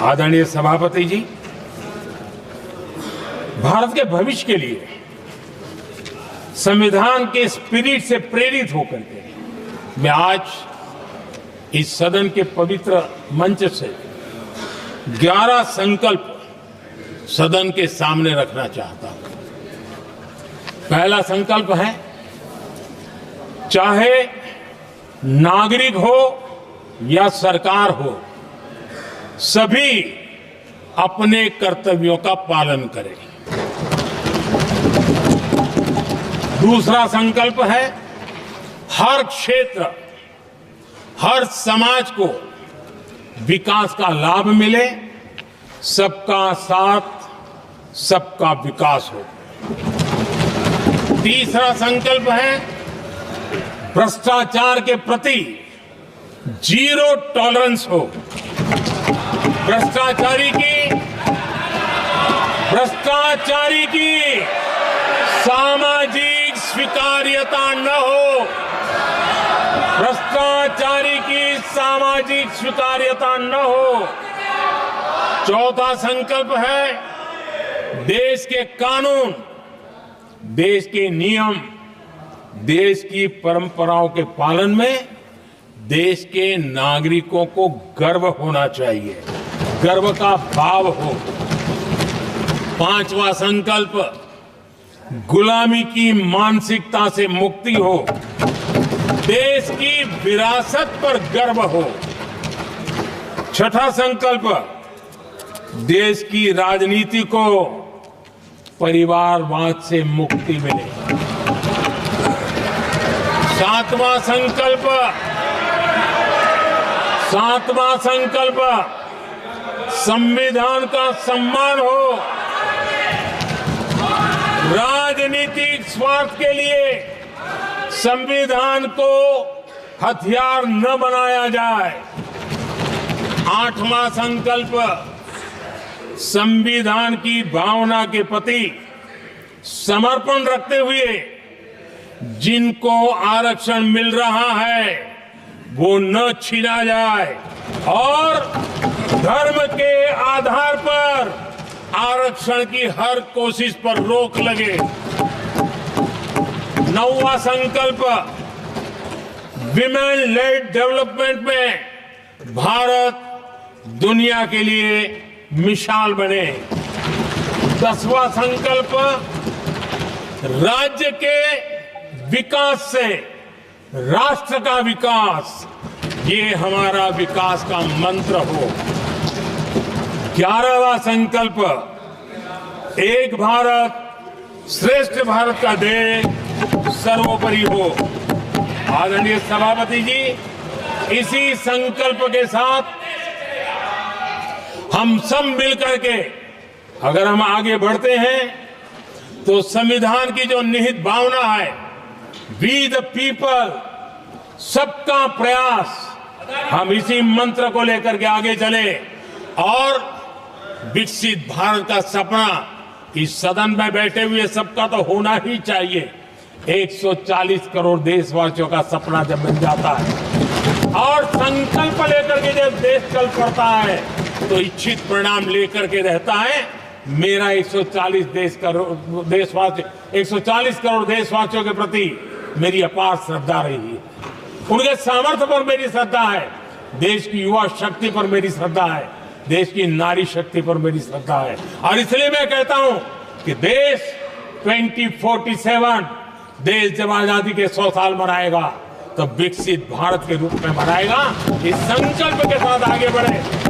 आदरणीय सभापति जी, भारत के भविष्य के लिए संविधान के स्पिरिट से प्रेरित होकर के मैं आज इस सदन के पवित्र मंच से 11 संकल्प सदन के सामने रखना चाहता हूं। पहला संकल्प है, चाहे नागरिक हो या सरकार हो, सभी अपने कर्तव्यों का पालन करें। दूसरा संकल्प है, हर क्षेत्र, हर समाज को विकास का लाभ मिले, सबका साथ, सबका विकास हो। तीसरा संकल्प है, भ्रष्टाचार के प्रति जीरो टॉलरेंस हो। भ्रष्टाचारी की सामाजिक स्वीकार्यता न हो। भ्रष्टाचारी की सामाजिक स्वीकार्यता न हो। चौथा संकल्प है, देश के कानून, देश के नियम, देश की परंपराओं के पालन में देश के नागरिकों को गर्व होना चाहिए, गर्व का भाव हो। पांचवा संकल्प, गुलामी की मानसिकता से मुक्ति हो, देश की विरासत पर गर्व हो। छठा संकल्प, देश की राजनीति को परिवारवाद से मुक्ति मिले। सातवां संकल्प, संविधान का सम्मान हो। राजनीतिक स्वार्थ के लिए संविधान को हथियार न बनाया जाए। आठवां संकल्प, संविधान की भावना के प्रति समर्पण रखते हुए जिनको आरक्षण मिल रहा है वो न छीना जाए और धर्म के आधार पर आरक्षण की हर कोशिश पर रोक लगे। नौवां संकल्प, विमेन लेड डेवलपमेंट में भारत दुनिया के लिए मिसाल बने। 10वां संकल्प, राज्य के विकास से राष्ट्र का विकास, ये हमारा विकास का मंत्र हो। 11वां संकल्प, एक भारत श्रेष्ठ भारत का ध्येय सर्वोपरि हो। आदरणीय सभापति जी, इसी संकल्प के साथ हम सब मिलकर के अगर हम आगे बढ़ते हैं तो संविधान की जो निहित भावना है, वी द पीपल, सबका प्रयास, हम इसी मंत्र को लेकर के आगे चले और विकसित भारत का सपना इस सदन में बैठे हुए सबका तो होना ही चाहिए। 140 करोड़ देशवासियों का सपना जब बन जाता है और संकल्प लेकर के जब देश चल पड़ता है तो इच्छित परिणाम लेकर के रहता है। मेरा 140 करोड़ देशवासियों के प्रति मेरी अपार श्रद्धा रही है। उनके सामर्थ्य पर मेरी श्रद्धा है, देश की युवा शक्ति पर मेरी श्रद्धा है, देश की नारी शक्ति पर मेरी श्रद्धा है। और इसलिए मैं कहता हूं कि देश 2047 देश जब आजादी के 100 साल मनाएगा तो विकसित भारत के रूप में मनाएगा। इस संकल्प के साथ आगे बढ़े।